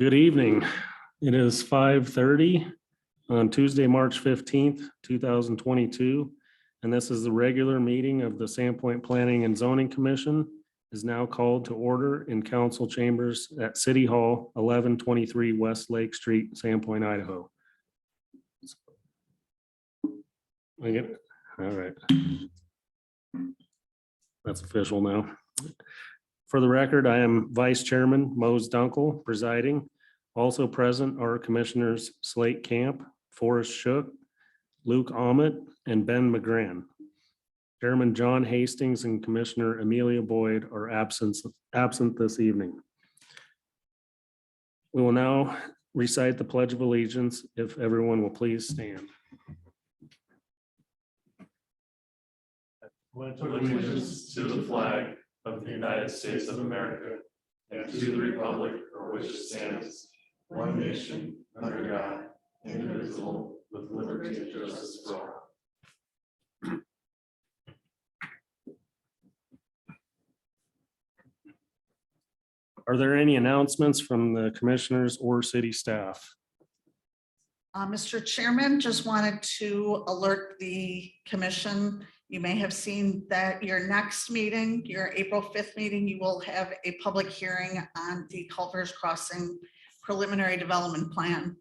Good evening. It is 5:30 on Tuesday, March 15th, 2022. And this is the regular meeting of the Sandpoint Planning and Zoning Commission is now called to order in council chambers at City Hall, 1123 West Lake Street, Sandpoint, Idaho. I get it? All right. That's official now. For the record, I am Vice Chairman Mose Dunkel presiding. Also present are Commissioners Slate Camp, Forrest Shook, Luke Ahmet, and Ben McGran. Chairman John Hastings and Commissioner Amelia Boyd are absent this evening. We will now recite the Pledge of Allegiance if everyone will please stand. Pledge allegiance to the flag of the United States of America and to the republic for which it stands, one nation, under God, indivisible, with liberty and justice for all. Are there any announcements from the commissioners or city staff? Mr. Chairman, just wanted to alert the commission. You may have seen that your next meeting, your April 5th meeting, you will have a public hearing on the Culver's Crossing preliminary development plan.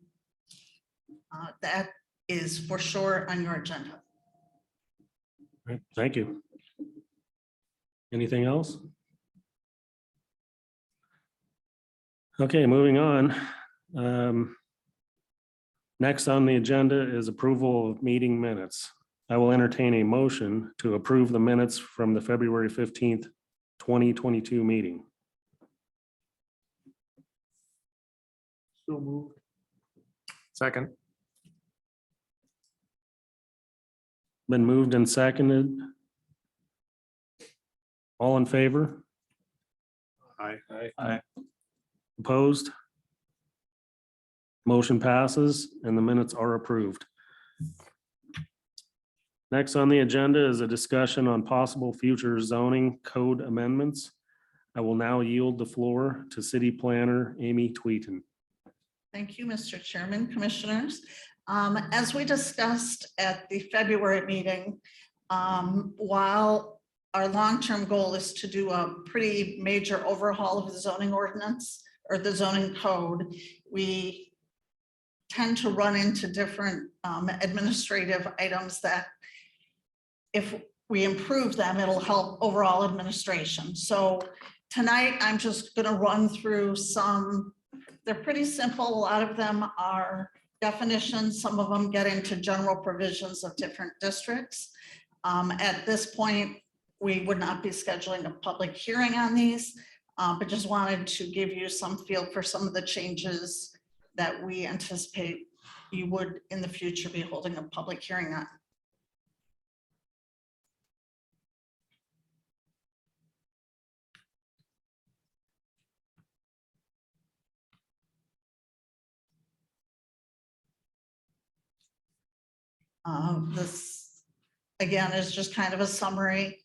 That is for sure on your agenda. All right, thank you. Anything else? Okay, moving on. Next on the agenda is approval of meeting minutes. I will entertain a motion to approve the minutes from the February 15th, 2022 meeting. So moved. Second. Been moved and seconded. All in favor? Aye. Opposed? Motion passes and the minutes are approved. Next on the agenda is a discussion on possible future zoning code amendments. I will now yield the floor to City Planner Amy Tweeten. Thank you, Mr. Chairman, Commissioners. As we discussed at the February meeting, while our long-term goal is to do a pretty major overhaul of the zoning ordinance or the zoning code, we tend to run into different administrative items that if we improve them, it'll help overall administration. So tonight, I'm just going to run through some. They're pretty simple. A lot of them are definitions. Some of them get into general provisions of different districts. At this point, we would not be scheduling a public hearing on these, but just wanted to give you some feel for some of the changes that we anticipate you would in the future be holding a public hearing on. This, again, is just kind of a summary.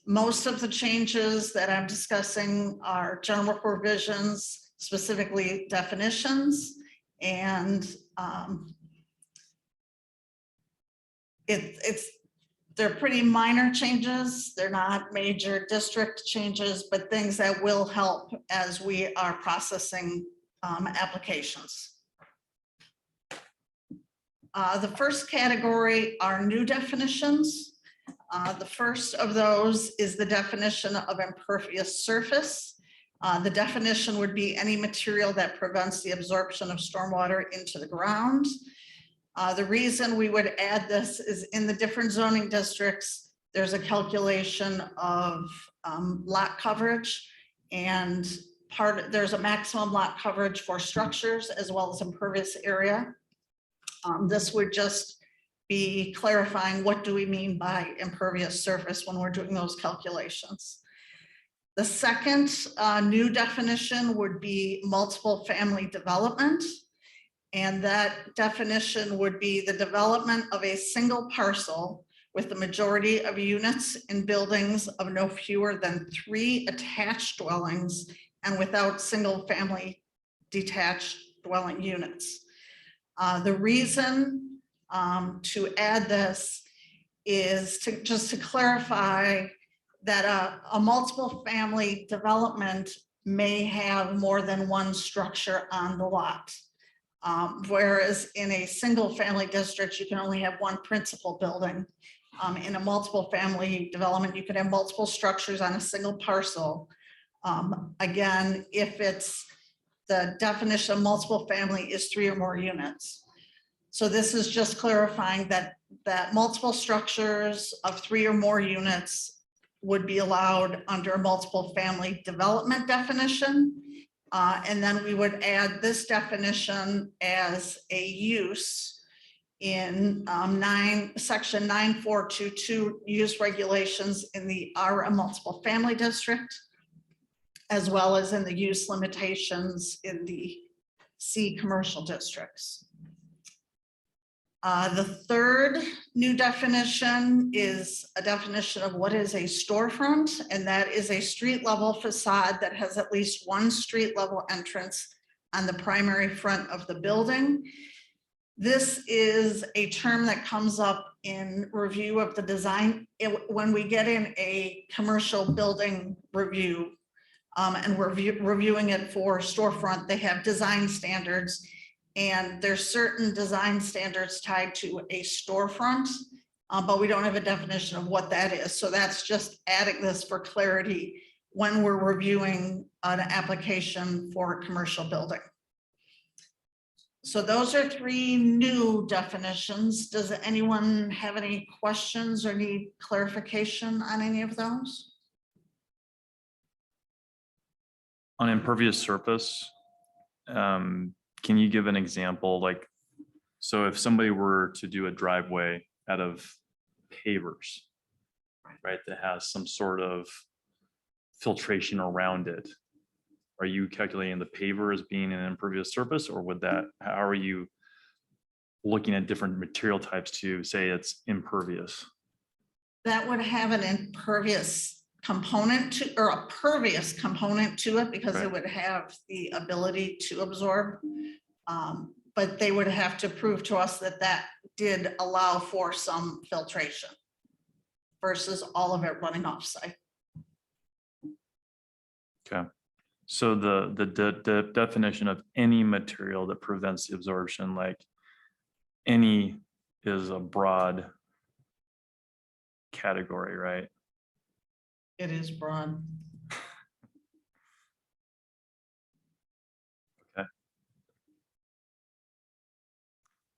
Most of the changes that I'm discussing are general provisions, specifically definitions, and they're pretty minor changes. They're not major district changes, but things that will help as we are processing applications. The first category are new definitions. The first of those is the definition of impervious surface. The definition would be any material that prevents the absorption of stormwater into the ground. The reason we would add this is in the different zoning districts, there's a calculation of lot coverage, and there's a maximum lot coverage for structures as well as impervious area. This would just be clarifying what do we mean by impervious surface when we're doing those calculations. The second new definition would be multiple family development. And that definition would be the development of a single parcel with the majority of units in buildings of no fewer than 3 attached dwellings and without single family detached dwelling units. The reason to add this is just to clarify that a multiple family development may have more than one structure on the lot. Whereas in a single family district, you can only have one principal building. In a multiple family development, you could have multiple structures on a single parcel. Again, if it's the definition of multiple family is 3 or more units. So this is just clarifying that multiple structures of 3 or more units would be allowed under a multiple family development definition. And then we would add this definition as a use in section 9422 use regulations in the R multiple family district, as well as in the use limitations in the C commercial districts. The third new definition is a definition of what is a storefront, and that is a street level facade that has at least one street level entrance on the primary front of the building. This is a term that comes up in review of the design. When we get in a commercial building review and we're reviewing it for storefront, they have design standards. And there's certain design standards tied to a storefront, but we don't have a definition of what that is. So that's just adding this for clarity when we're reviewing an application for a commercial building. So those are 3 new definitions. Does anyone have any questions or need clarification on any of those? On impervious surface, can you give an example? Like, so if somebody were to do a driveway out of pavers, right, that has some sort of filtration around it, are you calculating the paver as being an impervious surface, or would that, how are you looking at different material types to say it's impervious? That would have an impervious component to, or a pervious component to it, because Right. it would have the ability to absorb. But they would have to prove to us that that did allow for some filtration versus all of it running off site. Okay. So the definition of any material that prevents the absorption, like any is a broad category, right? It is broad.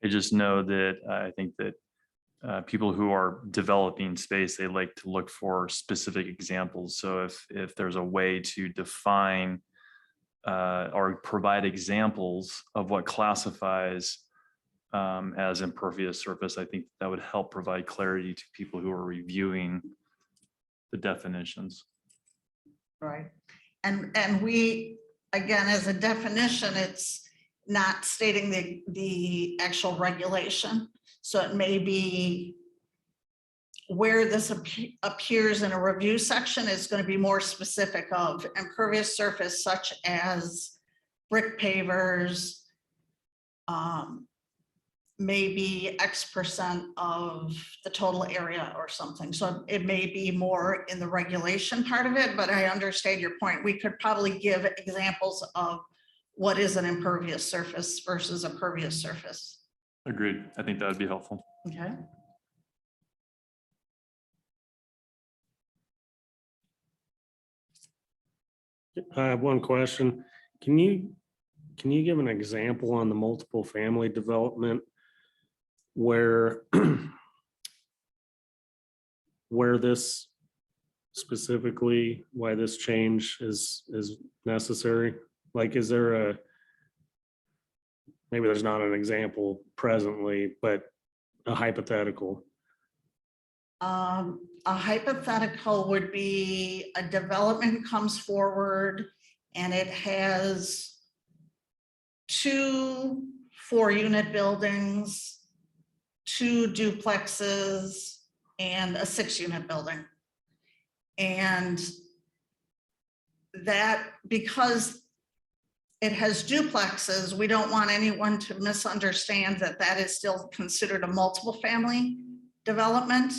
I just know that I think that people who are developing space, they like to look for specific examples. So if there's a way to define or provide examples of what classifies as impervious surface, I think that would help provide clarity to people who are reviewing the definitions. Right. And we, again, as a definition, it's not stating the actual regulation. So it may be where this appears in a review section is going to be more specific of impervious surface, such as brick pavers, maybe X% of the total area or something. So it may be more in the regulation part of it, but I understand your point. We could probably give examples of what is an impervious surface versus a pervious surface. Agreed. I think that would be helpful. Okay. I have one question. Can you give an example on the multiple family development where where this specifically, why this change is necessary? Like, is there maybe there's not an example presently, but a hypothetical? A hypothetical would be a development comes forward and it has 2 4-unit buildings, 2 duplexes, and a 6-unit building. And that, because it has duplexes, we don't want anyone to misunderstand that that is still considered a multiple family development,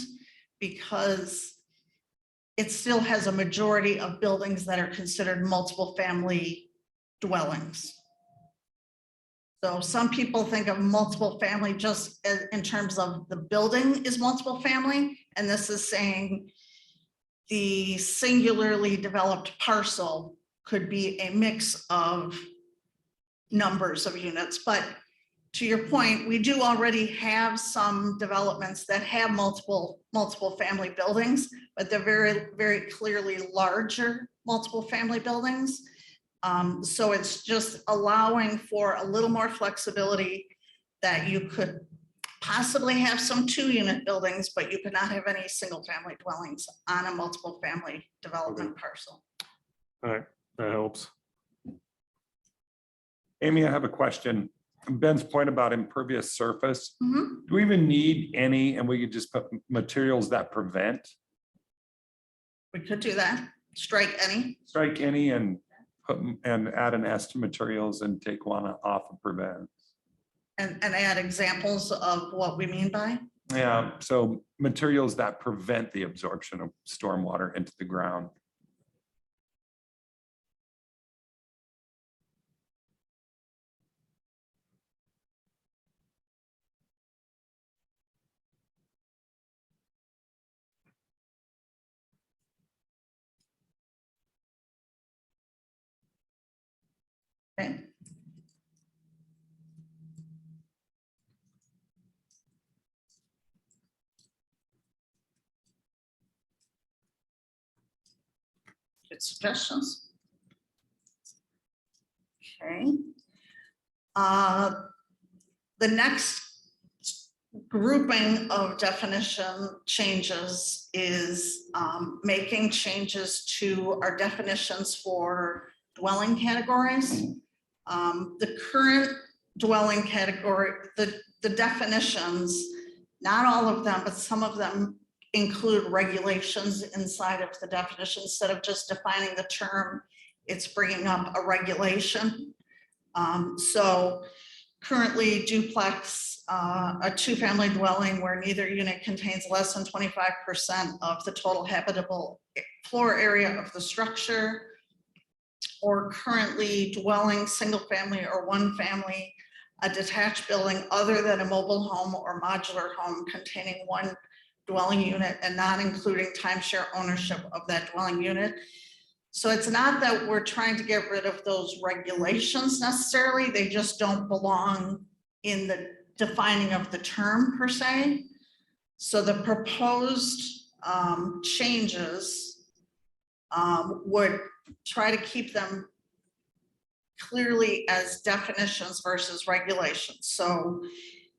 because it still has a majority of buildings that are considered multiple family dwellings. So some people think of multiple family just in terms of the building is multiple family, and this is saying the singularly developed parcel could be a mix of numbers of units. But to your point, we do already have some developments that have multiple family buildings, but they're very, very clearly larger multiple family buildings. So it's just allowing for a little more flexibility, that you could possibly have some 2-unit buildings, but you could not have any single family dwellings on a multiple family development parcel. All right, that helps. Amy, I have a question. Ben's point about impervious surface, Mhm. do we even need any, and we could just put materials that prevent? We could do that, strike any. Strike any and put, and add an S to materials and take one off of prevent. And add examples of what we mean by. Yeah, so materials that prevent the absorption of stormwater into the ground. Okay. Good suggestions. Okay. The next grouping of definition changes is making changes to our definitions for dwelling categories. The current dwelling category, the definitions, not all of them, but some of them include regulations inside of the definition. Instead of just defining the term, it's bringing up a regulation. So currently duplex, a 2-family dwelling where neither unit contains less than 25% of the total habitable floor area of the structure, or currently dwelling single family or 1-family, a detached building other than a mobile home or modular home containing 1 dwelling unit and not including timeshare ownership of that dwelling unit. So it's not that we're trying to get rid of those regulations necessarily, they just don't belong in the defining of the term per se. So the proposed changes would try to keep them clearly as definitions versus regulations. So,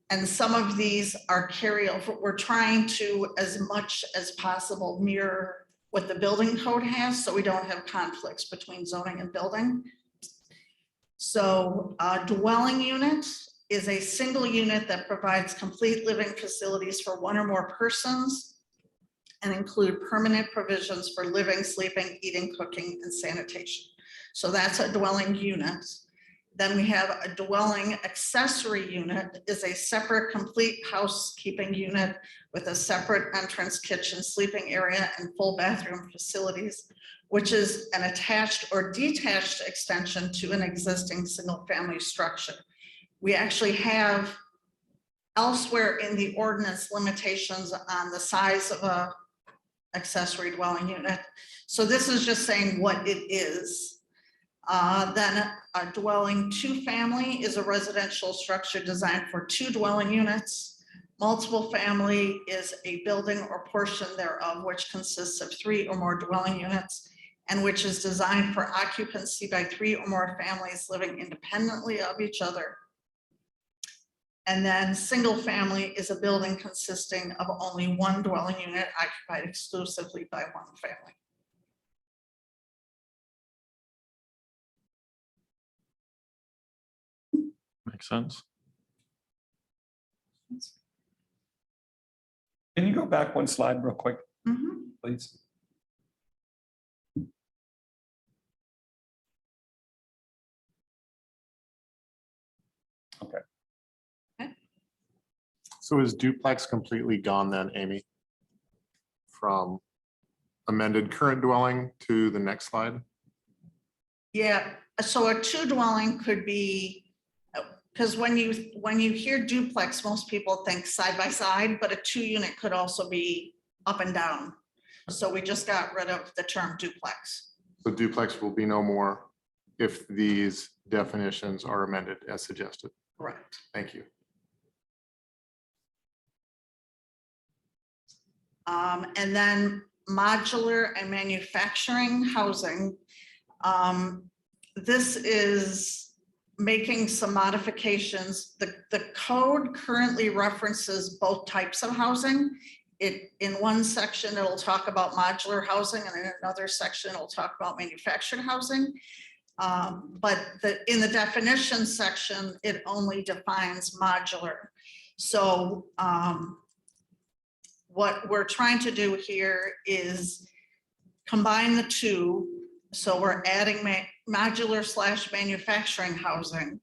and some of these are carryover. We're trying to, as much as possible, mirror what the building code has, so we don't have conflicts between zoning and building. So a dwelling unit is a single unit that provides complete living facilities for 1 or more persons and include permanent provisions for living, sleeping, eating, cooking, and sanitation. So that's a dwelling unit. Then we have a dwelling accessory unit, is a separate complete housekeeping unit with a separate entrance, kitchen, sleeping area, and full bathroom facilities, which is an attached or detached extension to an existing single family structure. We actually have elsewhere in the ordinance limitations on the size of a accessory dwelling unit. So this is just saying what it is. Then a dwelling 2-family is a residential structure designed for 2 dwelling units. Multiple family is a building or portion thereof which consists of 3 or more dwelling units and which is designed for occupancy by 3 or more families living independently of each other. And then single family is a building consisting of only 1 dwelling unit occupied exclusively by 1 family. Makes sense. Can you go back 1 slide real quick, Mhm. please? So is duplex completely gone then, Amy? From amended current dwelling to the next slide? Yeah, so a two dwelling could be, because when you hear duplex, most people think side by side, but a 2-unit could also be up and down. So we just got rid of the term duplex. So duplex will be no more if these definitions are amended as suggested. Correct. Thank you. And then modular and manufacturing housing. This is making some modifications. The code currently references both types of housing. In one section, it'll talk about modular housing, and in another section, it'll talk about manufactured housing. But in the definition section, it only defines modular. So what we're trying to do here is combine the two. So we're adding modular / manufacturing housing.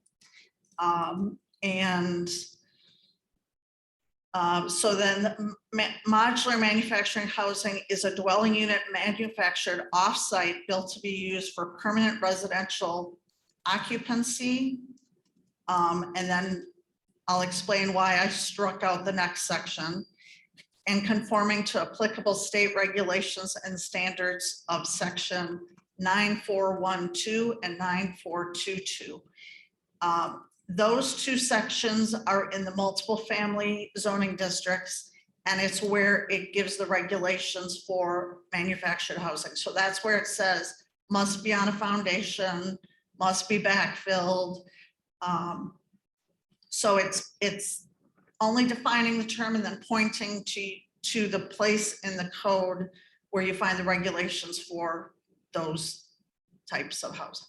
So then modular manufacturing housing is a dwelling unit manufactured off-site, built to be used for permanent residential occupancy. And then I'll explain why I struck out the next section. And conforming to applicable state regulations and standards of section 9412 and 9422. Those two sections are in the multiple family zoning districts, and it's where it gives the regulations for manufactured housing. So that's where it says must be on a foundation, must be backfilled. So it's only defining the term and then pointing to the place in the code where you find the regulations for those types of housing.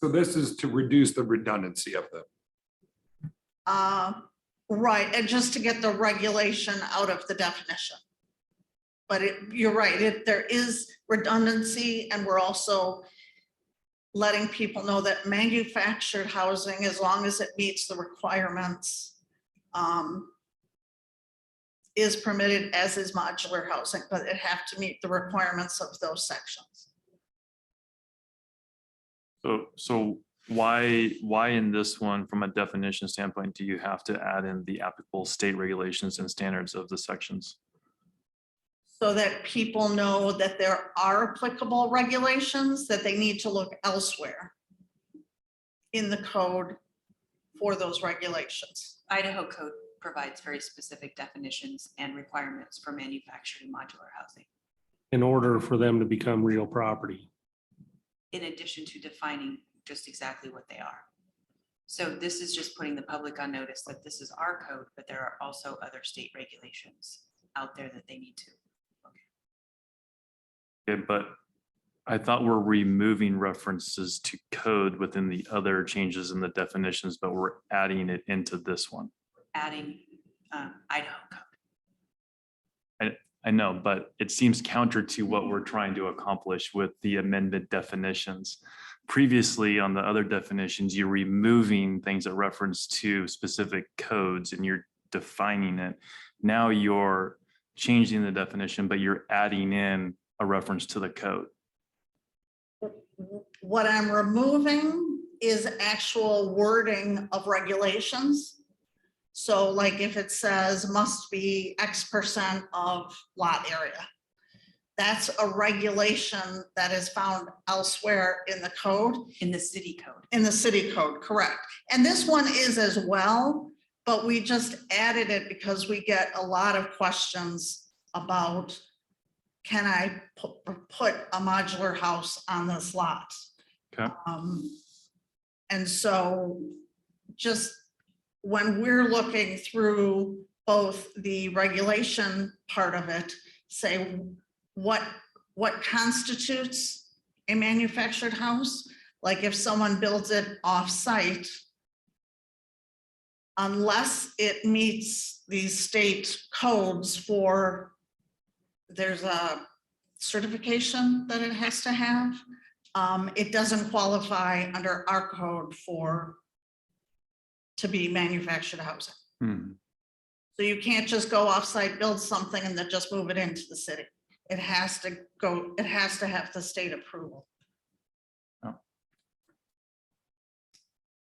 So this is to reduce the redundancy of them. Right, and just to get the regulation out of the definition. But you're right, there is redundancy, and we're also letting people know that manufactured housing, as long as it meets the requirements, is permitted, as is modular housing, but it have to meet the requirements of those sections. So why in this one, from a definition standpoint, do you have to add in the applicable state regulations and standards of the sections? So that people know that there are applicable regulations, that they need to look elsewhere in the code for those regulations. Idaho code provides very specific definitions and requirements for manufactured and modular housing, In order for them to become real property. in addition to defining just exactly what they are. So this is just putting the public on notice that this is our code, but there are also other state regulations out there that they need to. Okay, but I thought we're removing references to code within the other changes in the definitions, but we're adding it into this one. Adding Idaho code. I know, but it seems counter to what we're trying to accomplish with the amended definitions. Previously, on the other definitions, you're removing things that reference to specific codes and you're defining it. Now you're changing the definition, but you're adding in a reference to the code. What I'm removing is actual wording of regulations. So like if it says must be X% of lot area, that's a regulation that is found elsewhere in the code. In the city code. In the city code, correct. And this one is as well, but we just added it because we get a lot of questions about, can I put a modular house on this lot? Okay. And so just when we're looking through both the regulation part of it, say what constitutes a manufactured house? Like if someone builds it off-site, unless it meets these state codes for, there's a certification that it has to have. it doesn't qualify under our code to be manufactured housing. Hmm. So you can't just go offsite, build something and then just move it into the city. It has to go, it has to have the state approval. Oh.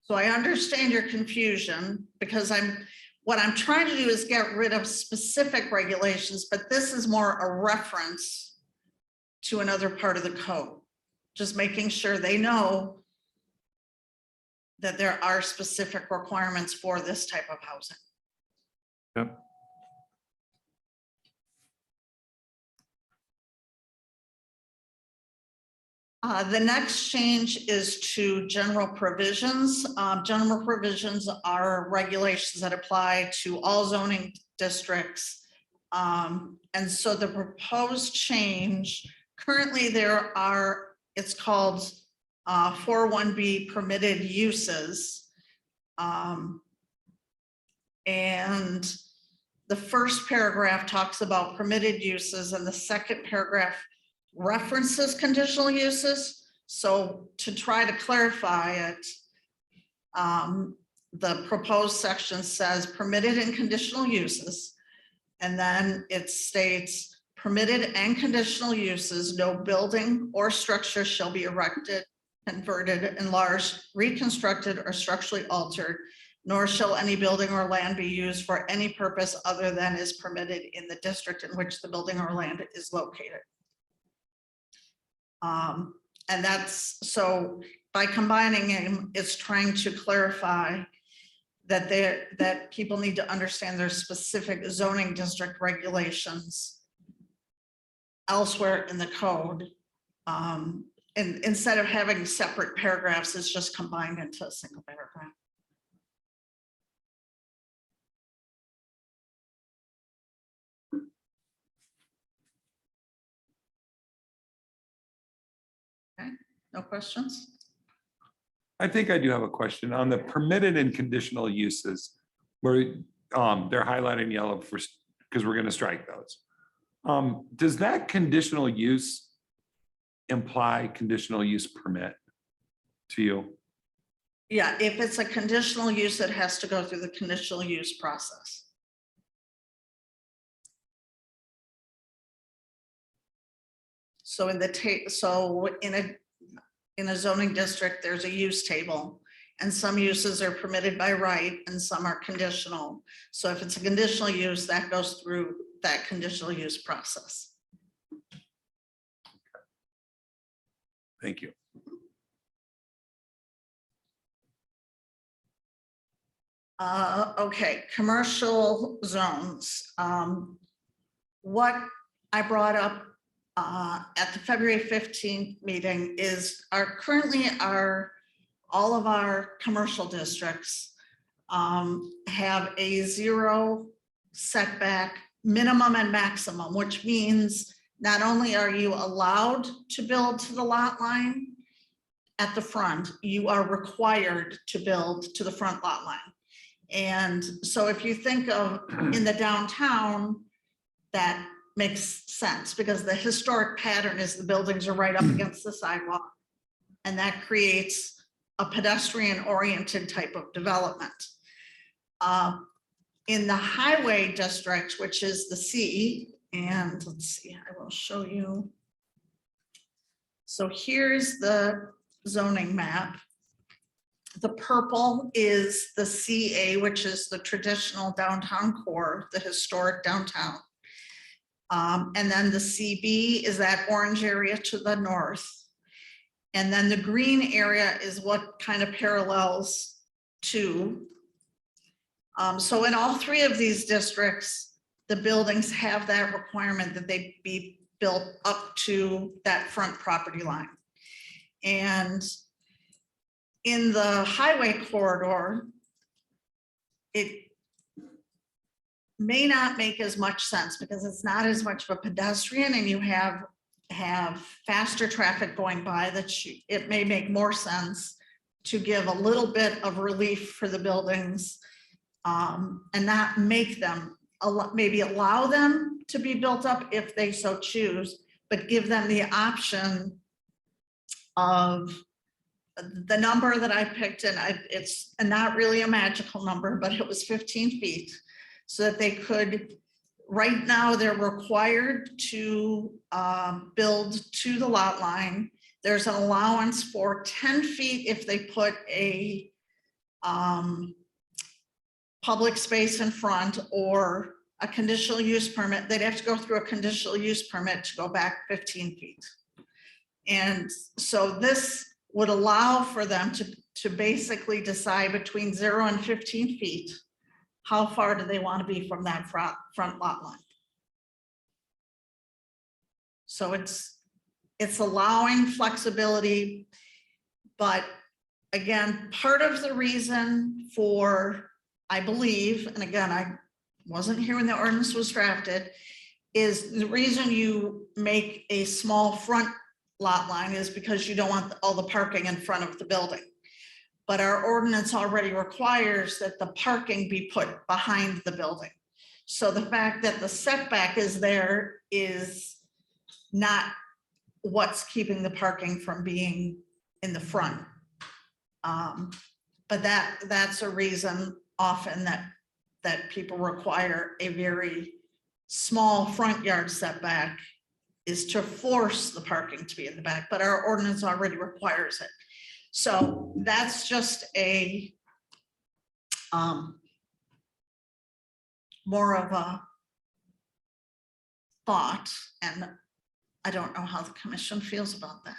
So I understand your confusion because what I'm trying to do is get rid of specific regulations, but this is more a reference to another part of the code. Just making sure they know that there are specific requirements for this type of housing. Yep. The next change is to general provisions. General provisions are regulations that apply to all zoning districts. And so the proposed change, currently it's called 41B permitted uses. And the first paragraph talks about permitted uses and the second paragraph references conditional uses. So to try to clarify it, the proposed section says permitted and conditional uses. And then it states permitted and conditional uses, no building or structure shall be erected, converted, enlarged, reconstructed, or structurally altered, nor shall any building or land be used for any purpose other than is permitted in the district in which the building or land is located. And that's, so by combining them, it's trying to clarify that that people need to understand their specific zoning district regulations elsewhere in the code. And instead of having separate paragraphs, it's just combined into a single paragraph. Okay, no questions? I think I do have a question on the permitted and conditional uses where they're highlighted in yellow because we're going to strike those. Does that conditional use imply conditional use permit to you? Yeah, if it's a conditional use, it has to go through the conditional use process. So in a zoning district, there's a use table and some uses are permitted by right and some are conditional. So if it's a conditional use, that goes through that conditional use process. Thank you. Okay, commercial zones. What I brought up at the February 15th meeting is all of our commercial districts have a 0 setback minimum and maximum, which means not only are you allowed to build to the lot line at the front, you are required to build to the front lot line. And so if you think of in the downtown, that makes sense because the historic pattern is the buildings are right up against the sidewalk. And that creates a pedestrian oriented type of development. In the highway district, which is the C, and let's see, I will show you. So here's the zoning map. The purple is the CA, which is the traditional downtown core, the historic downtown. And then the CB is that orange area to the north. And then the green area is what kind of parallels to. So in all three of these districts, the buildings have that requirement that they be built up to that front property line. And in the highway corridor, it may not make as much sense because it's not as much of a pedestrian and you have faster traffic going by that it may make more sense to give a little bit of relief for the buildings and not make them, maybe allow them to be built up if they so choose, but give them the option of the number that I picked, and it's not really a magical number, but it was 15 feet. So that they could, right now, they're required to build to the lot line. There's an allowance for 10 feet if they put a public space in front or a conditional use permit. They'd have to go through a conditional use permit to go back 15 feet. And so this would allow for them to basically decide between 0 and 15 feet, how far do they want to be from that front lot line? So it's allowing flexibility, but again, part of the reason for, I believe, and again, I wasn't here when the ordinance was drafted, is the reason you make a small front lot line is because you don't want all the parking in front of the building. But our ordinance already requires that the parking be put behind the building. So the fact that the setback is there is not what's keeping the parking from being in the front. But that's a reason often that people require a very small front yard setback, is to force the parking to be in the back, but our ordinance already requires it. So that's just a more of a thought, and I don't know how the commission feels about that.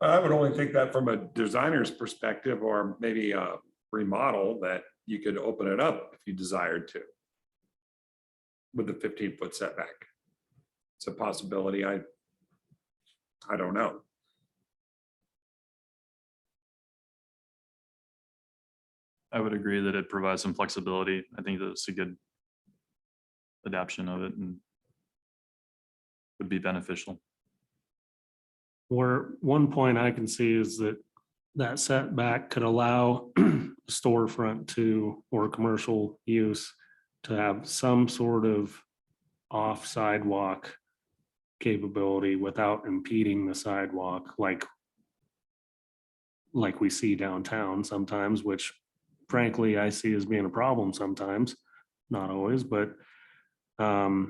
I would only think that from a designer's perspective, or maybe a remodel, that you could open it up if you desired to, with the 15-foot setback. It's a possibility. I don't know. I would agree that it provides some flexibility. I think that's a good adaptation of it and would be beneficial. Where one point I can see is that setback could allow storefront to, or commercial use, to have some sort of off sidewalk capability without impeding the sidewalk, like we see downtown sometimes, which frankly I see as being a problem sometimes, not always, but so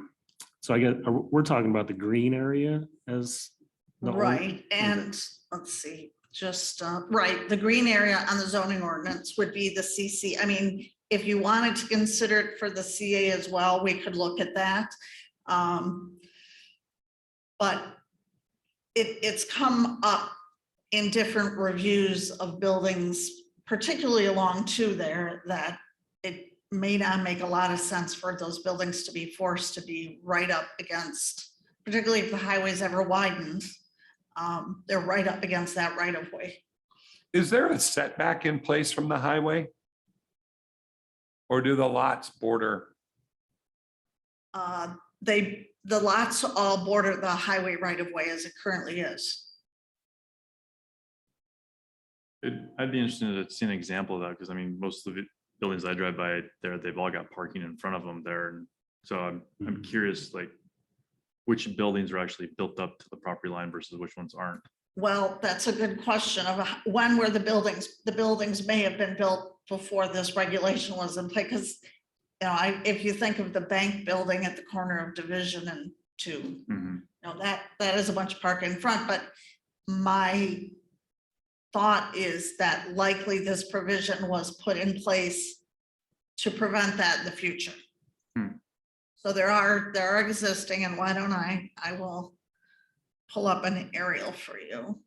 I get, we're talking about the green area as the Right, and let's see, just, right, the green area on the zoning ordinance would be the CC. I mean, if you wanted to consider it for the CA as well, we could look at that. But it's come up in different reviews of buildings, particularly along two there, that it may not make a lot of sense for those buildings to be forced to be right up against, particularly if the highway's ever widened. They're right up against that right of way. Is there a setback in place from the highway? Or do the lots border? The lots all border the highway right of way as it currently is. I'd be interested to see an example of that, because I mean, most of the buildings I drive by there, they've all got parking in front of them there. And so I'm curious, like, which buildings are actually built up to the property line versus which ones aren't. Well, that's a good question of when were the buildings? The buildings may have been built before this regulation was in place, because if you think of the bank building at the corner of Division and 2, that is a bunch of parking in front. But my thought is that likely this provision was put in place to prevent that in the future. So there are existing, and why don't I will pull up an aerial for you.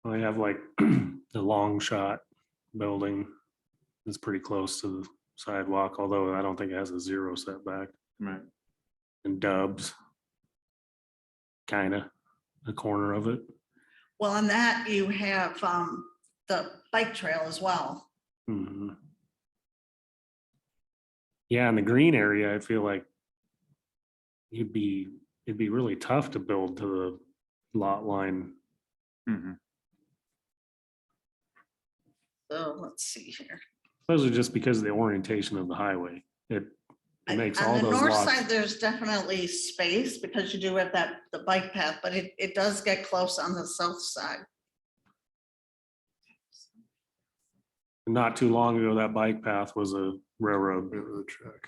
I have like the long shot building is pretty close to the sidewalk, although I don't think it has a 0 setback. Right. And Dubs, kind of the corner of it. Well, on that you have the bike trail as well. Yeah, in the green area, I feel like it'd be really tough to build to the lot line. So let's see here. Especially just because of the orientation of the highway. It makes all On the those north lots. side, there's definitely space because you do have the bike path, but it does get close on the south side. Not too long ago, that bike path was a railroad. track.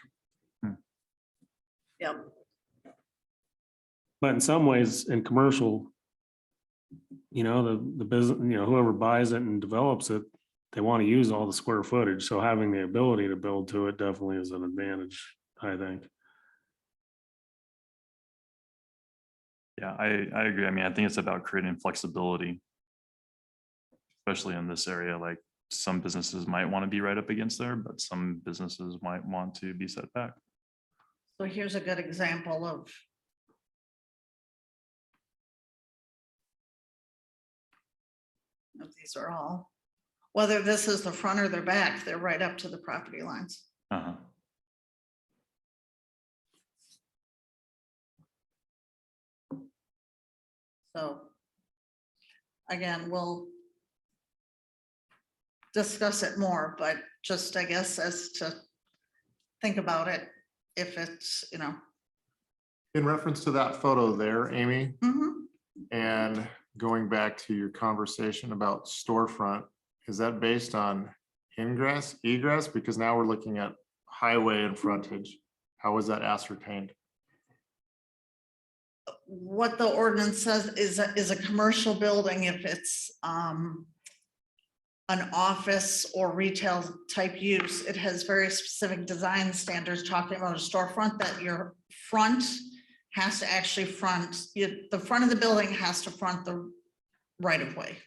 Yep. But in some ways, in commercial, the business, whoever buys it and develops it, they want to use all the square footage. So having the ability to build to it definitely is an advantage, I think. Yeah, I agree. I mean, I think it's about creating flexibility. Especially in this area, like some businesses might want to be right up against there, but some businesses might want to be set back. So here's a good example of. These are all, whether this is the front or the back, they're right up to the property lines. Uh-huh. So again, we'll discuss it more, but just, I guess, as to think about it, if it's, In reference to that photo there, Amy, mhm. and going back to your conversation about storefront, is that based on ingress, egress? Because now we're looking at highway and frontage. How was that ascertained? What the ordinance says is a commercial building if it's an office or retail type use. It has very specific design standards talking about a storefront, that your front has to actually the front of the building has to front the right of way.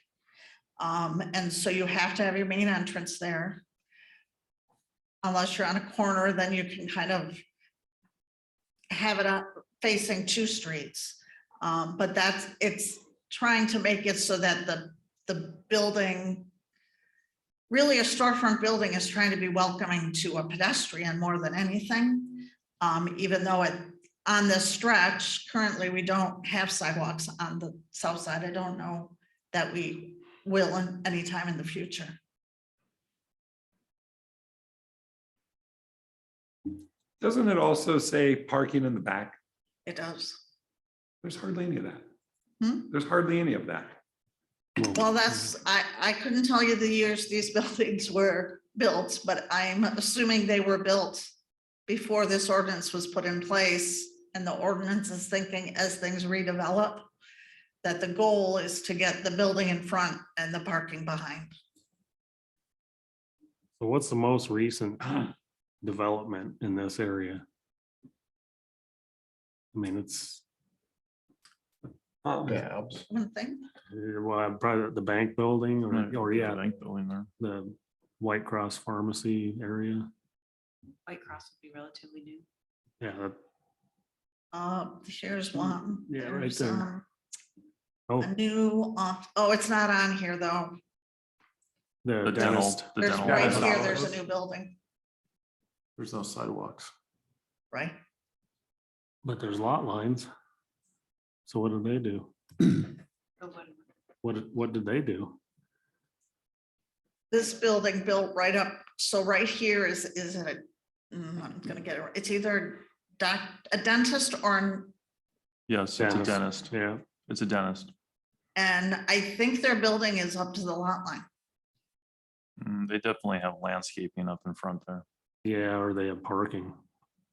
And so you have to have your main entrance there. Unless you're on a corner, then you can kind of have it up facing two streets. But it's trying to make it so that the building, really a storefront building, is trying to be welcoming to a pedestrian more than anything. Even though on this stretch, currently we don't have sidewalks on the south side. I don't know that we will anytime in the future. Doesn't it also say parking in the back? It does. There's hardly any of that. Hmm? There's hardly any of that. Well, I couldn't tell you the years these buildings were built, but I'm assuming they were built before this ordinance was put in place. And the ordinance is thinking, as things redevelop, that the goal is to get the building in front and the parking behind. So what's the most recent development in this area? I mean, it's One thing, well, probably the bank building or The bank building there. the White Cross Pharmacy area. White Cross would be relatively new. Yeah. here's one. Yeah, right There's, there. Oh, a new, it's not on here though. the The dental, dentist. the There's dental. right dentist here, office. there's a new building, There's no sidewalks. right? But there's lot lines. So what did they do? Oh, what- What did they do? This building built right up, so right here is it I'm gonna get it, right. It's either a dentist or, Yes, it's a Dentist. dentist. Yeah, It's a dentist. and I think their building is up to the lot line. They definitely have landscaping up in front there. yeah, or they have parking.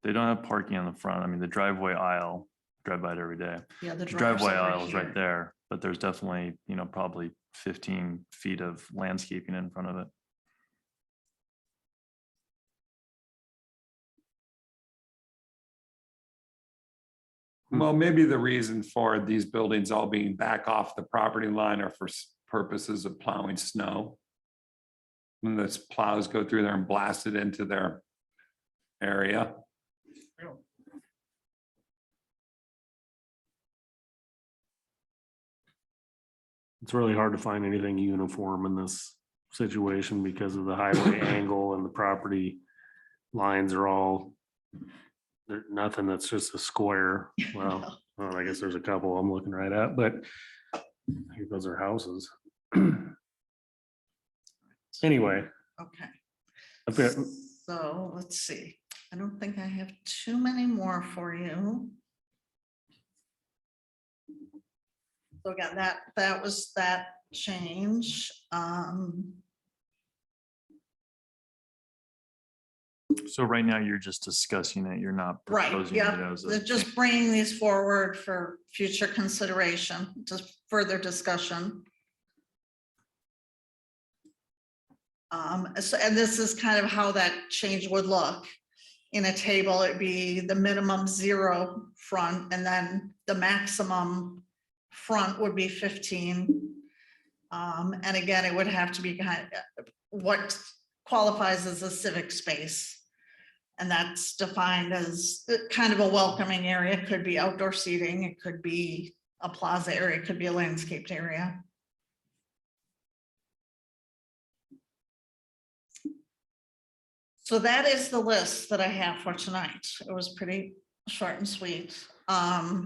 They don't have parking in the front. I mean, the driveway aisle, drive by it every day. Yeah, the The driveway drive's over aisle is right here. there, but there's definitely, probably 15 feet of landscaping in front of it. Well, maybe the reason for these buildings all being back off the property line are for purposes of plowing snow. When those plows go through there and blast it into their area. It's really hard to find anything uniform in this situation because of the highway angle and the property lines are all, there's nothing that's just a square. Well, I guess there's a couple I'm looking right at, but I think those are houses. Anyway, Okay, I've got, So let's see. I don't think I have too many more for you. So again, that was that change. So right now you're just discussing it. You're not Right, proposing yeah, it as they're a. just bringing these forward for future consideration, just further discussion. And this is kind of how that change would look. In a table, it'd be the minimum 0 front, and then the maximum front would be 15. And again, it would have to be kind of what qualifies as a civic space. And that's defined as kind of a welcoming area. It could be outdoor seating, it could be a plaza area, it could be a landscaped area. So that is the list that I have for tonight. It was pretty short and sweet. But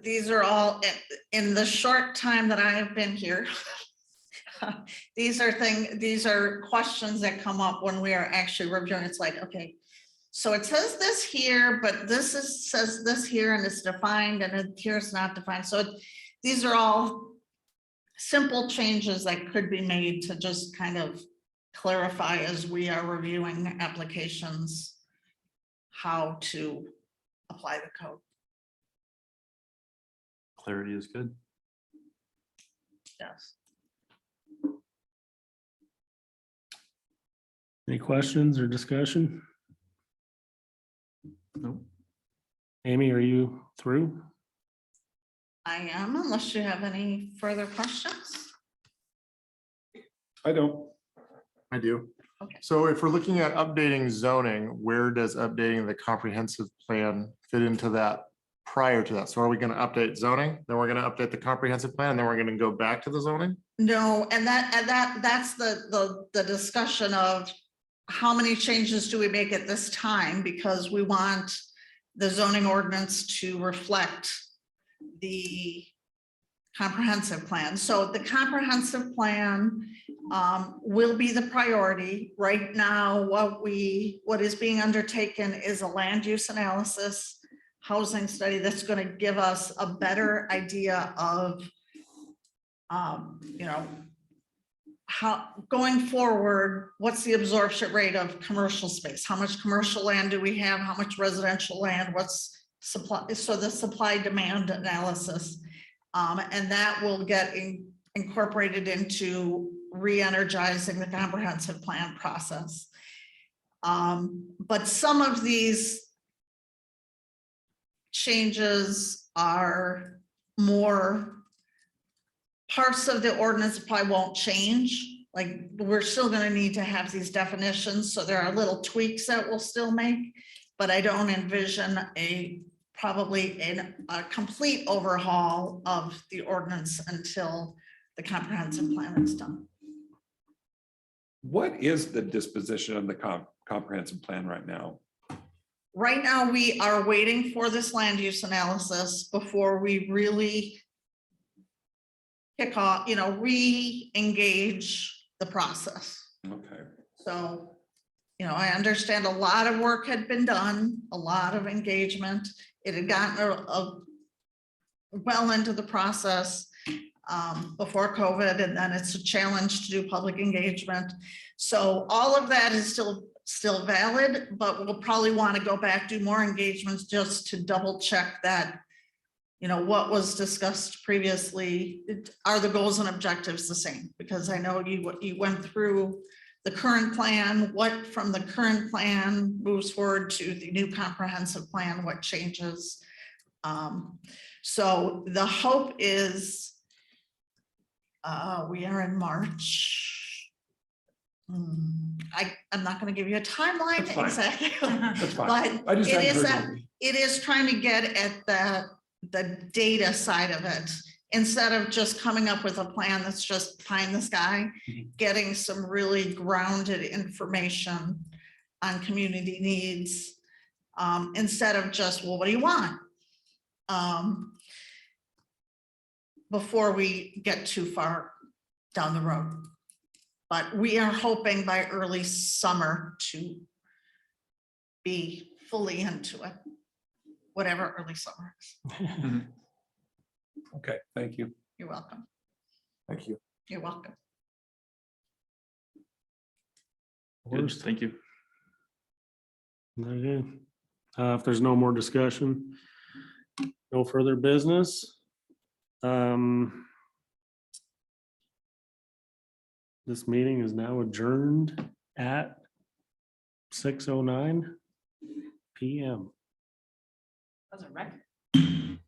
these are all in the short time that I have been here. These are questions that come up when we are actually reviewing. It's like, okay, so it says this here, but says this here, and it's defined, and here it's not defined. So these are all simple changes that could be made to just kind of clarify as we are reviewing applications, how to apply the code. Clarity is good. Yes. any questions or discussion? Nope. Amy, are you through? I am, unless you have any further questions. I don't. I do. Okay. So if we're looking at updating zoning, where does updating the comprehensive plan fit into that prior to that? So are we going to update zoning? Then we're going to update the comprehensive plan, and then we're going to go back to the zoning? No, and that's the discussion of how many changes do we make at this time? Because we want the zoning ordinance to reflect the comprehensive plan. So the comprehensive plan will be the priority. Right now, what is being undertaken is a land use analysis, housing study that's going to give us a better idea of how going forward, what's the absorption rate of commercial space? How much commercial land do we have? How much residential land? What's supply? So the supply demand analysis, and that will get incorporated into re-energizing the comprehensive plan process. But some of these changes are more parts of the ordinance probably won't change. Like, we're still going to need to have these definitions. So there are little tweaks that we'll still make, but I don't envision probably a complete overhaul of the ordinance until the comprehensive plan is done. What is the disposition of the comprehensive plan right now? Right now, we are waiting for this land use analysis before we really kick off, re-engage the process. Okay. So, I understand a lot of work had been done, a lot of engagement. It had gotten well into the process before COVID, and then it's a challenge to do public engagement. So all of that is still valid, but we'll probably want to go back, do more engagements just to double check that, what was discussed previously, are the goals and objectives the same? Because I know you went through the current plan, what from the current plan moves forward to the new comprehensive plan, what changes. So the hope is we are in March. I'm not going to give you a timeline That's fine. exactly, That's fine. but I just it hadn't is heard that anything. it is trying to get at the data side of it, instead of just coming up with a plan that's just pie in the sky, getting some really grounded information on community needs, instead of just, well, what do you want? before we get too far down the road. But we are hoping by early summer to be fully into it, whatever early summer is. Okay, thank you. You're welcome. Thank you. You're welcome. Good, thank you. Okay. If there's no more discussion, no further business. This meeting is now adjourned at 6:09 PM. That was a record.